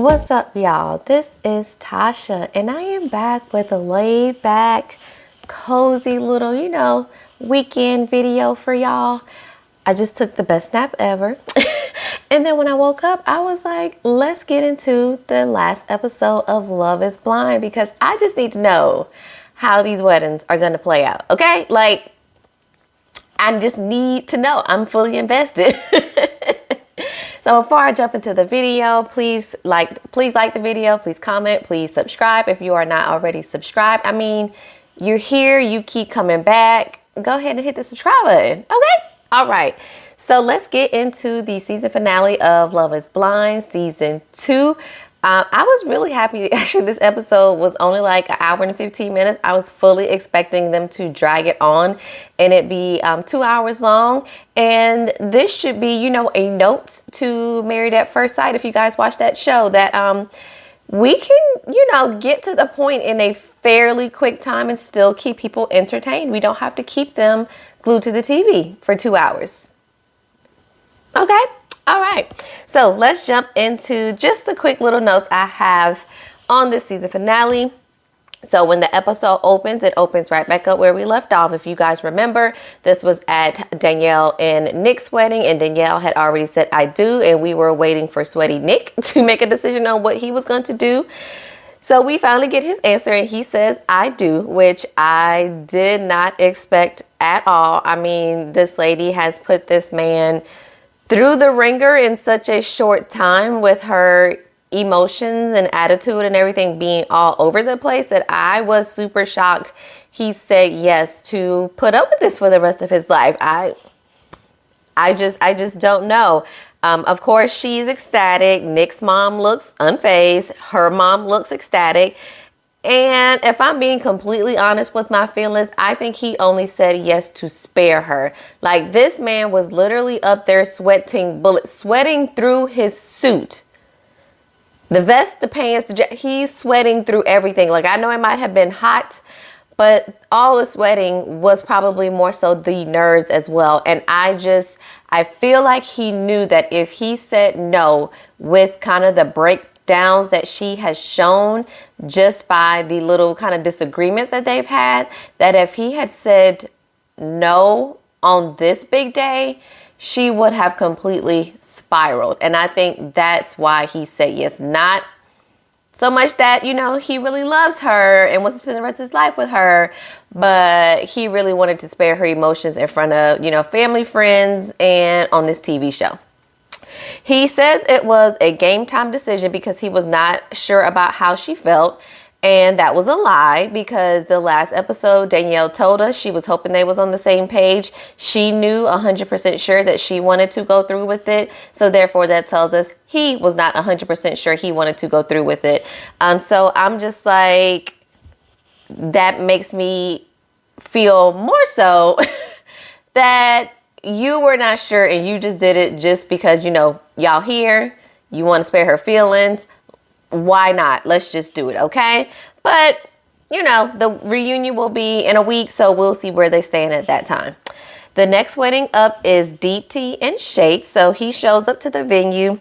What's up, y'all? This is Tasha, and I am back with a laid back, cozy little, weekend video for y'all. I just took the best nap ever. And then when I woke up, I was like, let's get into the last episode of Love is Blind, because I just need to know how these weddings are going to play out. Okay? Like, I just need to know. I'm fully invested. So before I jump into the video, please like the video, please comment, please subscribe if you are not already subscribed. I mean, you're here, you keep coming back. Go ahead and hit the subscribe button. Okay? All right. So let's get into the season finale of Love is Blind, season 2. I was really happy. Actually, this episode was only like an hour and 15 minutes. I was fully expecting them to drag it on and it be 2 hours long. And this should be, a note to Married at First Sight. If you guys watch that show, that we can, get to the point in a fairly quick time and still keep people entertained. We don't have to keep them glued to the TV for 2 hours. Okay. All right, so let's jump into just the quick little notes I have on this season finale. So when the episode opens, it opens right back up where we left off. If you guys remember, this was at Danielle and Nick's wedding, and Danielle had already said I do, and we were waiting for Sweaty Nick to make a decision on what he was going to do. So we finally get his answer, and he says I do, which I did not expect at all. I mean, this lady has put this man through the ringer in such a short time, with her emotions and attitude and everything being all over the place, that I was super shocked he said yes to put up with this for the rest of his life. I just don't know. Of course, she's ecstatic. Nick's mom looks unfazed. Her mom looks ecstatic. And if I'm being completely honest with my feelings, I think he only said yes to spare her. Like, this man was literally up there sweating through his suit. The vest, the pants, the jacket, he's sweating through everything. Like, I know it might have been hot, but all the sweating was probably more so the nerves as well. And I feel like he knew that if he said no, with kind of the breakdowns that she has shown just by the little kind of disagreements that they've had, that if he had said no on this big day, she would have completely spiraled. And I think that's why he said yes. Not so much that, he really loves her and wants to spend the rest of his life with her, but he really wanted to spare her emotions in front of, family, friends, and on this TV show. He says it was a game time decision because he was not sure about how she felt. And that was a lie, because the last episode, Danielle told us she was hoping they was on the same page. She knew 100% sure that she wanted to go through with it. So therefore, that tells us he was not 100% sure he wanted to go through with it. So I'm just like, that makes me feel more so that you were not sure and you just did it just because, y'all here, you want to spare her feelings. Why not? Let's just do it. Okay. But, the reunion will be in a week, so we'll see where they stand at that time. The next wedding up is Deepti and Shake. So he shows up to the venue.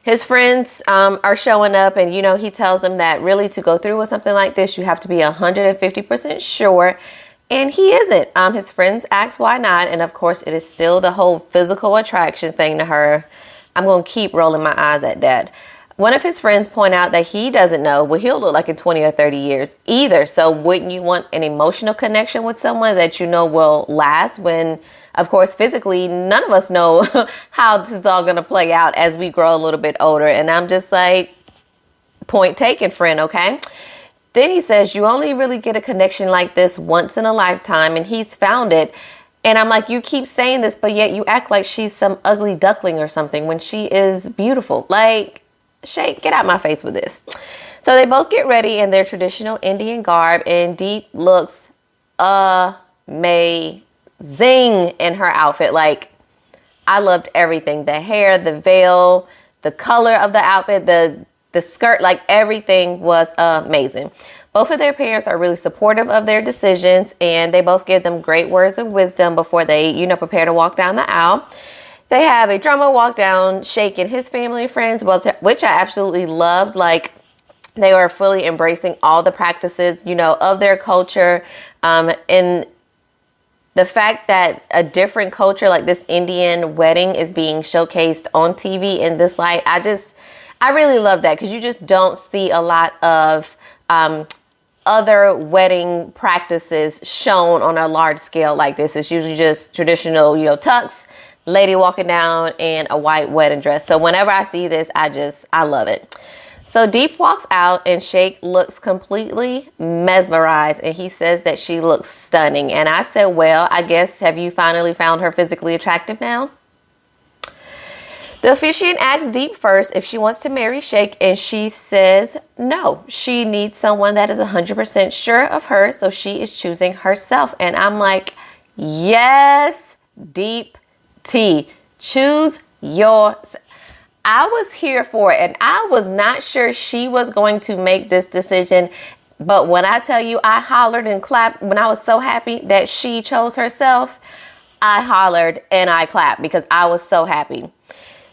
His friends are showing up, and, he tells them that really to go through with something like this, you have to be 150% sure. And he isn't. His friends ask why not. And of course, it is still the whole physical attraction thing to her. I'm going to keep rolling my eyes at that. One of his friends point out that he doesn't know what he'll look like in 20 or 30 years either. So wouldn't you want an emotional connection with someone that will last, when, of course, physically, none of us know how this is all going to play out as we grow a little bit older. And I'm just like, point taken, friend. Okay. Then he says you only really get a connection like this once in a lifetime, and he's found it. And I'm like, you keep saying this, but yet you act like she's some ugly duckling or something when she is beautiful. Like, Shake, get out my face with this. So they both get ready in their traditional Indian garb, and Deep looks amazing in her outfit. Like, I loved everything. The hair, the veil, the color of the outfit, the skirt, like everything was amazing. Both of their parents are really supportive of their decisions, and they both give them great words of wisdom before they, prepare to walk down the aisle. They have a drama walk down, Shake and his family and friends, which I absolutely loved. Like, they were fully embracing all the practices, of their culture. And the fact that a different culture like this Indian wedding is being showcased on TV in this light, I really love that, because you just don't see a lot of other wedding practices shown on a large scale like this. It's usually just traditional, tux, lady walking down in a white wedding dress. So whenever I see this, I love it. So Deep walks out and Shake looks completely mesmerized, and he says that she looks stunning. And I said, well, I guess, have you finally found her physically attractive now? The officiant asks Deep first if she wants to marry Shake, and she says no. She needs someone that is 100% sure of her, so she is choosing herself. And I'm like, yes, Deep T, choose yourself. I was here for it, and I was not sure she was going to make this decision. But when I tell you I hollered and clapped when I was so happy that she chose herself, I hollered and I clapped because I was so happy.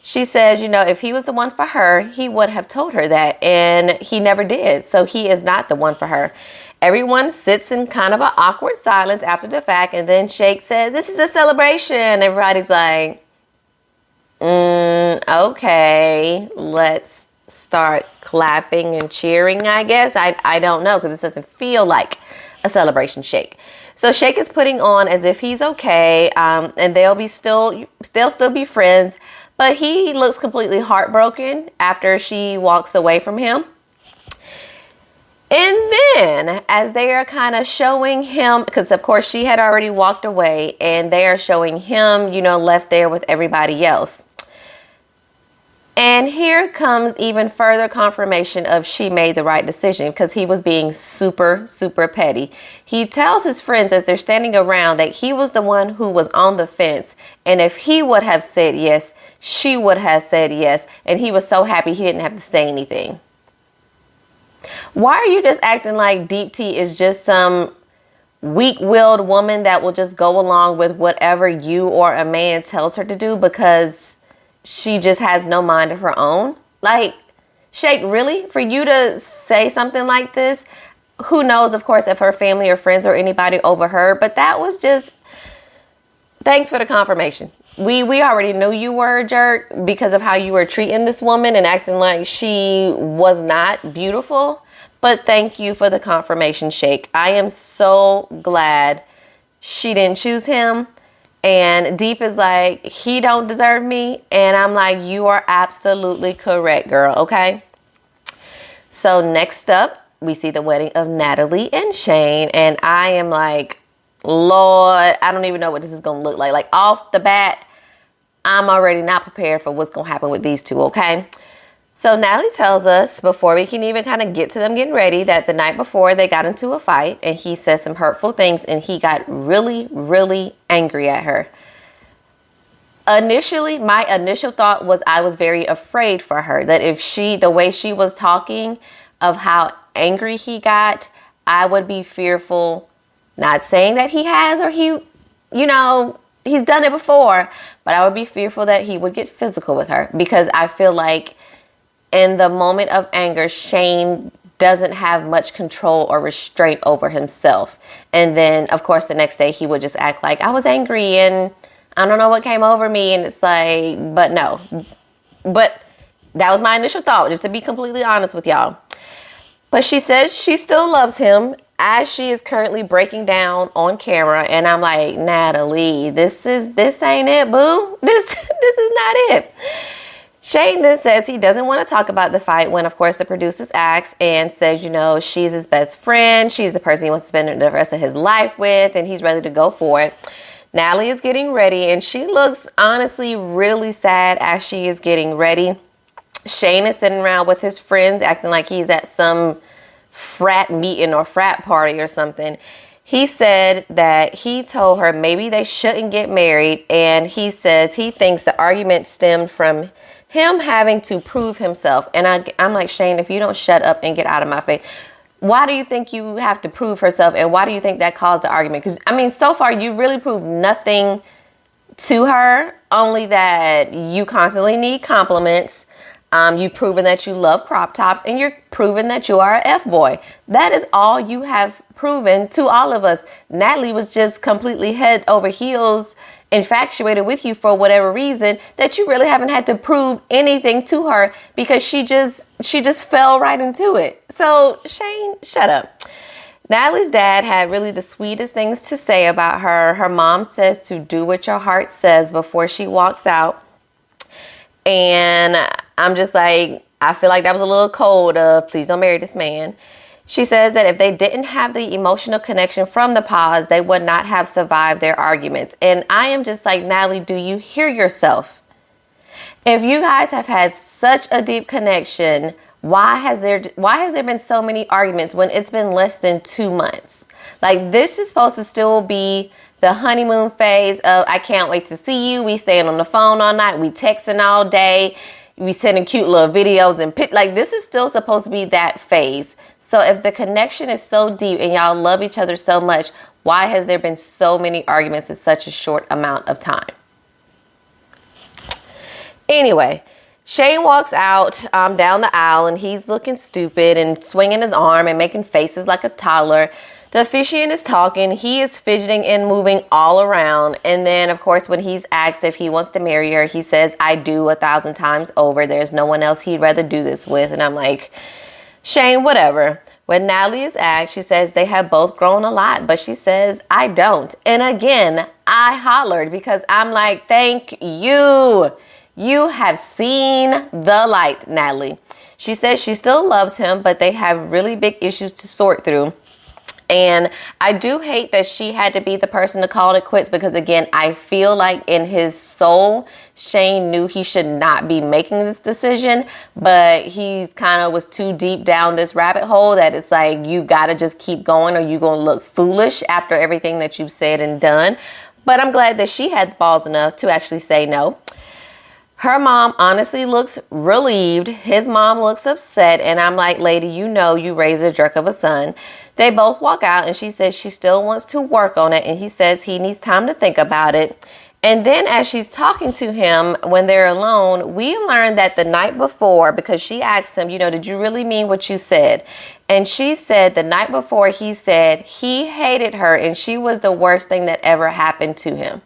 She says, if he was the one for her, he would have told her that, and he never did. So he is not the one for her. Everyone sits in kind of an awkward silence after the fact, and then Shake says, this is a celebration. Everybody's like, okay, let's start clapping and cheering, I guess. I don't know, because this doesn't feel like a celebration, Shake. So Shake is putting on as if he's okay, and they'll still be friends, but he looks completely heartbroken after she walks away from him. And then, as they are kind of showing him, because of course she had already walked away, and they are showing him, left there with everybody else. And here comes even further confirmation of she made the right decision, because he was being super, super petty. He tells his friends as they're standing around that he was the one who was on the fence. And if he would have said yes, she would have said yes. And he was so happy he didn't have to say anything. Why are you just acting like Deep T is just some weak-willed woman that will just go along with whatever you or a man tells her to do because she just has no mind of her own? Like, Shake, really? For you to say something like this? Who knows, of course, if her family or friends or anybody overheard, but that was just, thanks for the confirmation. We already knew you were a jerk because of how you were treating this woman and acting like she was not beautiful. But thank you for the confirmation, Shake. I am so glad she didn't choose him. And Deep is like, he don't deserve me. And I'm like, you are absolutely correct, girl. Okay. So next up, we see the wedding of Natalie and Shane. And I am like, Lord, I don't even know what this is going to look like. Like, off the bat, I'm already not prepared for what's going to happen with these two. Okay. So Natalie tells us before we can even kind of get to them getting ready that the night before they got into a fight and he said some hurtful things and he got really, really angry at her. Initially, my initial thought was I was very afraid for her, that if the way she was talking of how angry he got, I would be fearful. Not saying that he has or he's done it before, but I would be fearful that he would get physical with her because I feel like in the moment of anger, Shane doesn't have much control or restraint over himself. And then, of course, the next day he would just act like I was angry and I don't know what came over me. And it's like, but no. But that was my initial thought, just to be completely honest with y'all. But she says she still loves him as she is currently breaking down on camera. And I'm like, Natalie, this ain't it, boo. This is not it. Shane then says he doesn't want to talk about the fight when, of course, the producers ask and says, she's his best friend. She's the person he wants to spend the rest of his life with, and he's ready to go for it. Natalie is getting ready, and she looks honestly really sad as she is getting ready. Shane is sitting around with his friends acting like he's at some frat meeting or frat party or something. He said that he told her maybe they shouldn't get married, and he says he thinks the argument stemmed from him having to prove himself. And I'm like, Shane, if you don't shut up and get out of my face, why do you think you have to prove herself? And why do you think that caused the argument? Because, so far you really proved nothing to her, only that you constantly need compliments. You've proven that you love crop tops, and you're proven that you are a F-boy. That is all you have proven to all of us. Natalie was just completely head over heels infatuated with you for whatever reason that you really haven't had to prove anything to her, because she just fell right into it. So Shane, shut up. Natalie's dad had really the sweetest things to say about her. Her mom says to do what your heart says before she walks out. And I'm just like, I feel like that was a little cold of please don't marry this man. She says that if they didn't have the emotional connection from the pause, they would not have survived their arguments. And I am just like, Natalie, do you hear yourself? If you guys have had such a deep connection, why has there been so many arguments when it's been less than 2 months? Like, this is supposed to still be the honeymoon phase of I can't wait to see you. We staying on the phone all night. We texting all day. We sending cute little videos and like, this is still supposed to be that phase. So if the connection is so deep and y'all love each other so much, why has there been so many arguments in such a short amount of time? Anyway, Shane walks out down the aisle, and he's looking stupid and swinging his arm and making faces like a toddler. The officiant is talking. He is fidgeting and moving all around. And then, of course, when he's asked if he wants to marry her, he says, I do 1,000 times over. There's no one else he'd rather do this with. And I'm like, Shane, whatever. When Natalie is asked, she says they have both grown a lot, but she says, I don't. And again, I hollered because I'm like, thank you. You have seen the light, Natalie. She says she still loves him, but they have really big issues to sort through. And I do hate that she had to be the person to call it quits, because again, I feel like in his soul, Shane knew he should not be making this decision, but he kind of was too deep down this rabbit hole that it's like, you got to just keep going or you're going to look foolish after everything that you've said and done. But I'm glad that she had balls enough to actually say no. Her mom honestly looks relieved. His mom looks upset. And I'm like, lady, you know you raised a jerk of a son. They both walk out, and she says she still wants to work on it. And he says he needs time to think about it. And then as she's talking to him when they're alone, we learn that the night before, because she asked him, did you really mean what you said? And she said the night before he said he hated her and she was the worst thing that ever happened to him.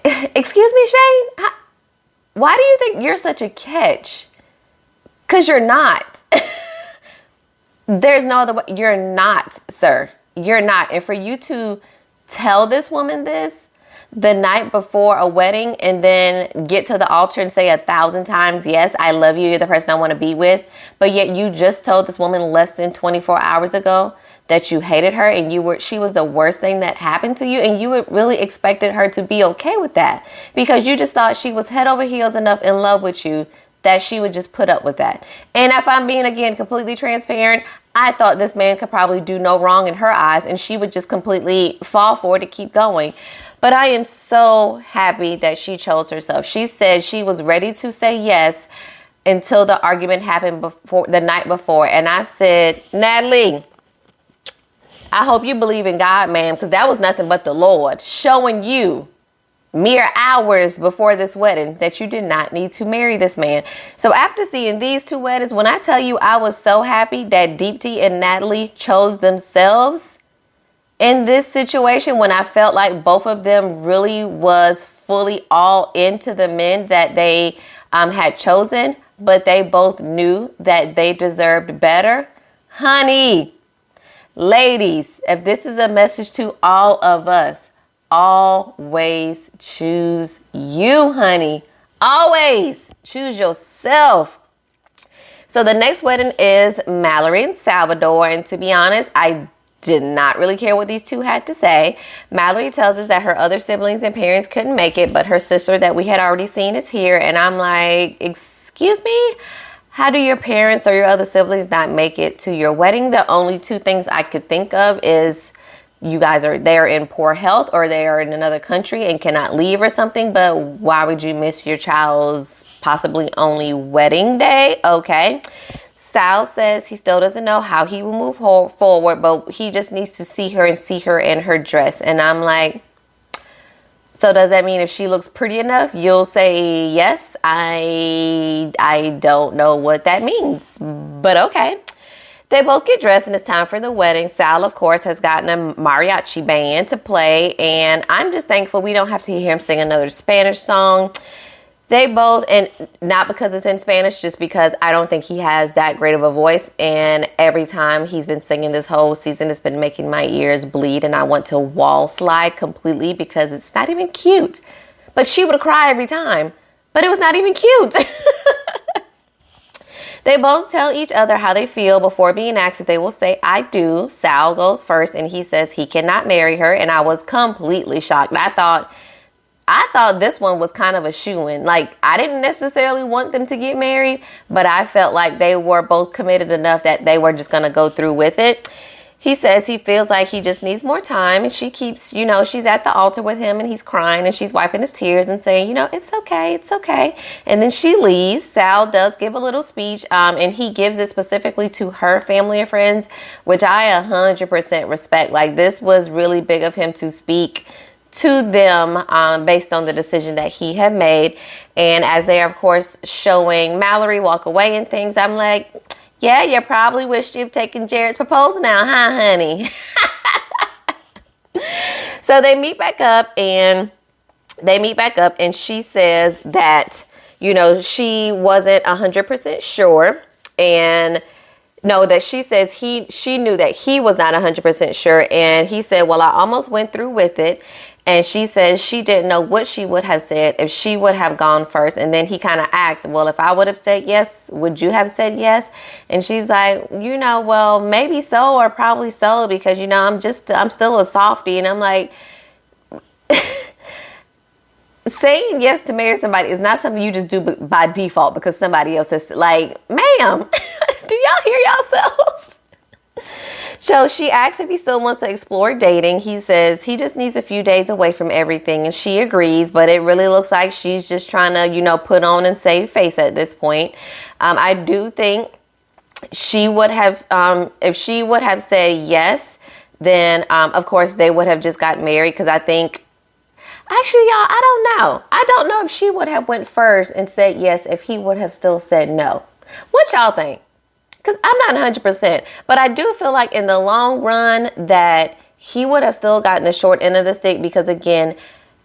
Excuse me, Shane? Why do you think you're such a catch? Because you're not. There's no other way. You're not, sir. You're not. And for you to tell this woman this the night before a wedding and then get to the altar and say 1,000 times, yes, I love you, you're the person I want to be with, but yet you just told this woman less than 24 hours ago that you hated her and she was the worst thing that happened to you, and you really expected her to be okay with that because you just thought she was head over heels enough in love with you that she would just put up with that. And if I'm being, again, completely transparent, I thought this man could probably do no wrong in her eyes and she would just completely fall for it to keep going. But I am so happy that she chose herself. She said she was ready to say yes until the argument happened the night before. And I said, Natalie, I hope you believe in God, ma'am, because that was nothing but the Lord showing you mere hours before this wedding that you did not need to marry this man. So after seeing these two weddings, when I tell you I was so happy that Deepti and Natalie chose themselves in this situation, when I felt like both of them really was fully all into the men that they had chosen, but they both knew that they deserved better. Honey, ladies, if this is a message to all of us, always choose you, honey. Always choose yourself. So the next wedding is Mallory and Salvador. And to be honest, I did not really care what these two had to say. Mallory tells us that her other siblings and parents couldn't make it, but her sister that we had already seen is here. And I'm like, excuse me? How do your parents or your other siblings not make it to your wedding? The only two things I could think of is they're in poor health or they are in another country and cannot leave or something. But why would you miss your child's possibly only wedding day? Okay. Sal says he still doesn't know how he will move forward, but he just needs to see her and see her in her dress. And I'm like, so does that mean if she looks pretty enough, you'll say yes? I don't know what that means, but okay. They both get dressed and it's time for the wedding. Sal, of course, has gotten a mariachi band to play, and I'm just thankful we don't have to hear him sing another Spanish song. They both, and not because it's in Spanish, just because I don't think he has that great of a voice. And every time he's been singing this whole season, it's been making my ears bleed. And I want to wall slide completely because it's not even cute. But she would cry every time. But it was not even cute. They both tell each other how they feel before being asked if they will say, I do. Sal goes first and he says he cannot marry her. And I was completely shocked. I thought this one was kind of a shoo-in. Like, I didn't necessarily want them to get married, but I felt like they were both committed enough that they were just going to go through with it. He says he feels like he just needs more time, and she keeps, she's at the altar with him and he's crying and she's wiping his tears and saying, it's okay, it's okay. And then she leaves. Sal does give a little speech, and he gives it specifically to her family and friends, which I 100% respect. Like, this was really big of him to speak to them based on the decision that he had made. And as they are, of course, showing Mallory walk away and things, I'm like, yeah, you probably wished you'd taken Jared's proposal now, huh, honey? So they meet back up and she says that, she wasn't 100% sure. And no, that she says she knew that he was not 100% sure. And he said, well, I almost went through with it. And she says she didn't know what she would have said if she would have gone first. And then he kind of asked, well, if I would have said yes, would you have said yes? And she's like, well, maybe so, or probably so, because, I'm still a softie. And I'm like, saying yes to marry somebody is not something you just do by default because somebody else is like, ma'am, do y'all hear yourself? So she asks if he still wants to explore dating. He says he just needs a few days away from everything, and she agrees, but it really looks like she's just trying to, put on and save face at this point. I do think she would have, if she would have said yes, then, of course, they would have just got married, because I think, actually, y'all, I don't know. I don't know if she would have went first and said yes if he would have still said no. What y'all think? Because I'm not 100%, but I do feel like in the long run that he would have still gotten the short end of the stick, because, again,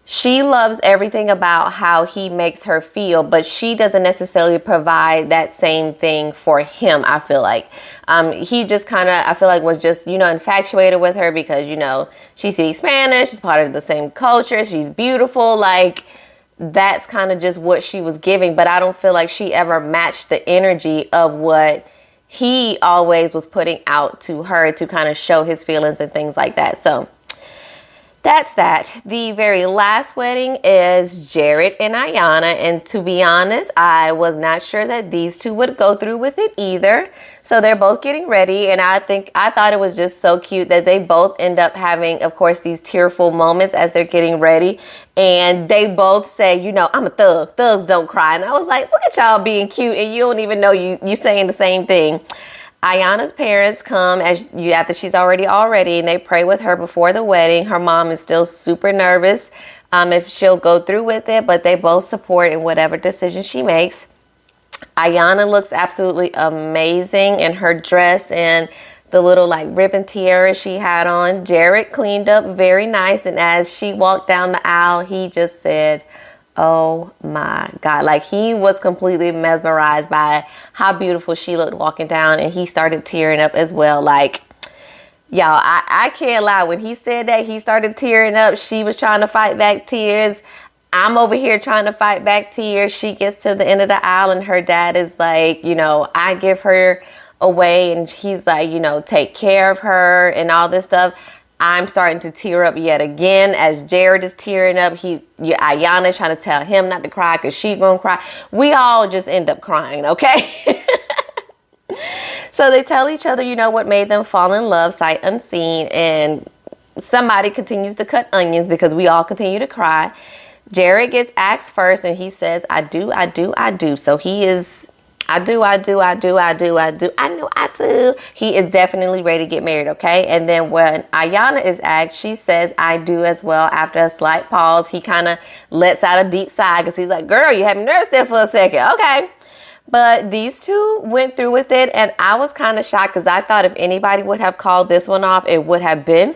she loves everything about how he makes her feel, but she doesn't necessarily provide that same thing for him, I feel like. He just kind of, I feel like, was just, infatuated with her because, she speaks Spanish, she's part of the same culture, she's beautiful, like, that's kind of just what she was giving, but I don't feel like she ever matched the energy of what he always was putting out to her to kind of show his feelings and things like that. So that's that. The very last wedding is Jared and Ayanna. And to be honest, I was not sure that these two would go through with it either. So they're both getting ready. And I thought it was just so cute that they both end up having, of course, these tearful moments as they're getting ready. And they both say, I'm a thug. Thugs don't cry. And I was like, look at y'all being cute. And you don't even know you saying the same thing. Ayanna's parents come after she's already, and they pray with her before the wedding. Her mom is still super nervous if she'll go through with it, but they both support in whatever decision she makes. Ayanna looks absolutely amazing in her dress and the little ribbon tiara she had on. Jared cleaned up very nice, and as she walked down the aisle, he just said, oh my God. He was completely mesmerized by how beautiful she looked walking down, and he started tearing up as well. Y'all, I can't lie. When he said that, he started tearing up. She was trying to fight back tears. I'm over here trying to fight back tears. She gets to the end of the aisle and her dad is like, I give her away, and he's like, take care of her and all this stuff. I'm starting to tear up yet again as Jared is tearing up. Ayanna is trying to tell him not to cry because she's going to cry. We all just end up crying, okay? So they tell each other, what made them fall in love, sight unseen. And somebody continues to cut onions because we all continue to cry. Jared gets asked first and he says, I do, I do, I do. So he is I do. I know I do. He is definitely ready to get married, okay? And then when Ayanna is asked, she says, I do as well. After a slight pause, he kind of lets out a deep sigh because he's like, girl, you have nerves there for a second. Okay. But these two went through with it, and I was kind of shocked because I thought if anybody would have called this one off, it would have been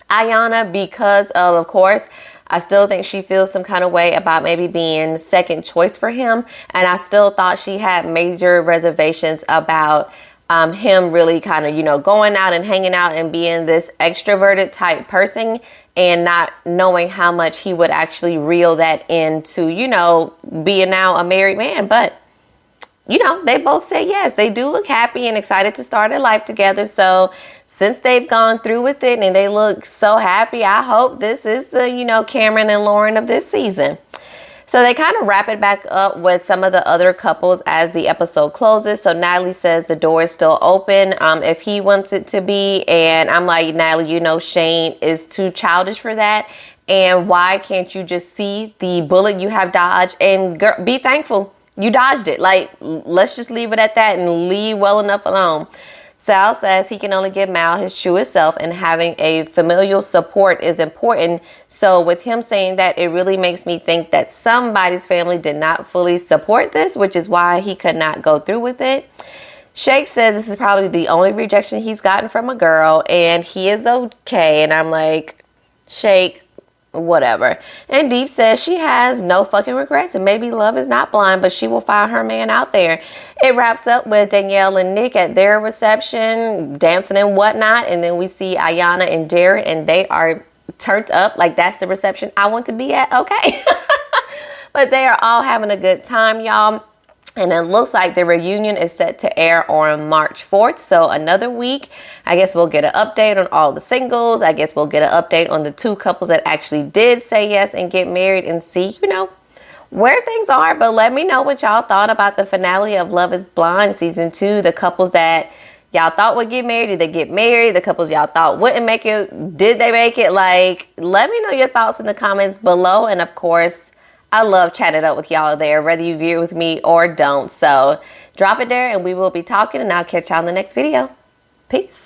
Ayanna because of course, I still think she feels some kind of way about maybe being second choice for him. And I still thought she had major reservations about him really kind of, going out and hanging out and being this extroverted type person and not knowing how much he would actually reel that into, being now a married man. But they both say yes. They do look happy and excited to start a life together. So since they've gone through with it and they look so happy, I hope this is the, Cameron and Lauren of this season. So they kind of wrap it back up with some of the other couples as the episode closes. So Natalie says the door is still open if he wants it to be. And I'm like, Natalie, Shane is too childish for that. And why can't you just see the bullet you have dodged and be thankful you dodged it? Like, let's just leave it at that and leave well enough alone. Sal says he can only give Mal his truest self and having a familial support is important. So with him saying that, it really makes me think that somebody's family did not fully support this, which is why he could not go through with it. Shake says this is probably the only rejection he's gotten from a girl and he is okay. And I'm like, Shake, whatever. And Deep says she has no fucking regrets and maybe love is not blind, but she will find her man out there. It wraps up with Danielle and Nick at their reception, dancing and whatnot. And then we see Ayanna and Jared and they are turned up like that's the reception I want to be at. Okay. But they are all having a good time, y'all. And it looks like the reunion is set to air on March 4th. So another week, I guess we'll get an update on all the singles. I guess we'll get an update on the two couples that actually did say yes and get married and see, where things are. But let me know what y'all thought about the finale of Love is Blind season 2. The couples that y'all thought would get married, did they get married? The couples y'all thought wouldn't make it, did they make it? Like, let me know your thoughts in the comments below. And of course, I love chatting up with y'all there, whether you agree with me or don't. So drop it there and we will be talking, and I'll catch y'all in the next video. Peace.